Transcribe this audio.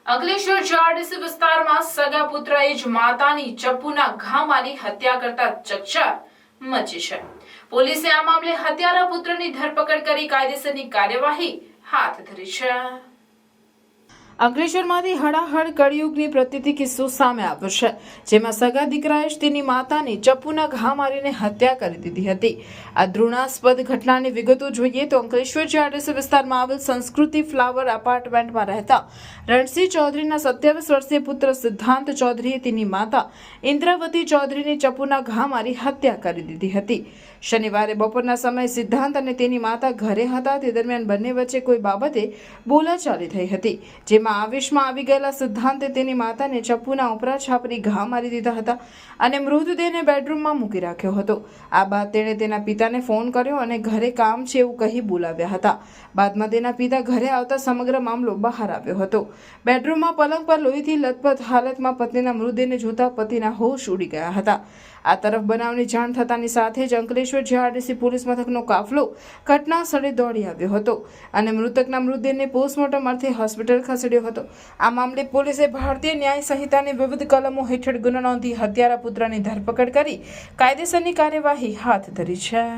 Ankleshwar GIDC વિસ્તારમાં સગા પુત્રએ જ માતાની ચપ્પુના ઘા મારી હત્યા કરતા ચકચાર મચી છે। પોલીસે આ મામલે હત્યારા પુત્રની ધરપકડ કરી કાયદેસરની કાર્યવાહી હાથ ધરી છે। અંકલેશ્વરમાંથી હડાહડ કળિયુગની પ્રતીતિ કિસ્સો સામે આવ્યો છે, જેમાં સગા દીકરાએ જ તેની માતાની ચપ્પુના ઘા મારીને હત્યા કરી દીધી હતી। આ ધૃણાસ્પદ ઘટનાની વિગતો જોઈએ તો અંકલેશ્વર જીઆઈડીસી વિસ્તારમાં આવેલ સંસ્કૃતિ ફ્લાવર એપાર્ટમેન્ટમાં રહેતા રણસિંહ ચૌધરીના 27 વર્ષીય પુત્ર સિદ્ધાંત ચૌધરીએ તેની માતા ઇન્દ્રાવતી ચૌધરીની ચપ્પુના ઘા મારી હત્યા કરી દીધી હતી। શનિવારે બપોરના સમયે સિદ્ધાંત અને તેની માતા ઘરે હતા, તે દરમિયાન બંને વચ્ચે કોઈ બાબતે બોલાચાલી થઈ હતી, જેમાં આવેશમાં આવી ગયેલા સિદ્ધાંતે તેની માતાને ચપ્પુના ઉપરા છાપરી ઘા મારી દીધા હતા અને મૃતદેહને બેડરૂમમાં મૂકી રાખ્યો હતો। આ બાદ તેણે તેના પિતાને ફોન કર્યો અને ઘરે કામ છે એવું કહી બોલાવ્યા હતા। બાદમાં તેના પિતા ઘરે આવતા સમગ્ર મામલો બહાર આવ્યો હતો। બેડરૂમમાં પલંગ પર લોહીથી લથપથ હાલતમાં પત્નીના મૃતદેહને જોતા પતિના હોશ ઉડી ગયા હતા। આ તરફ બનાવની જાણ થતાની સાથે જ અંકલેશ્વર જીઆઈડીસી પોલીસ મથકનો કાફલો ઘટના સ્થળે દોડી આવ્યો હતો અને મૃતકના મૃતદેહને પોસ્ટમોર્ટમ અર્થે હોસ્પિટલ ખસેડ્યો હતો। આ મામલે પોલીસે ભારતીય ન્યાય સંહિતાની વિવિધ કલમો હેઠળ ગુનો નોંધી હત્યારા પુત્રની ધરપકડ કરી કાયદેસરની કાર્યવાહી હાથ ધરી છે।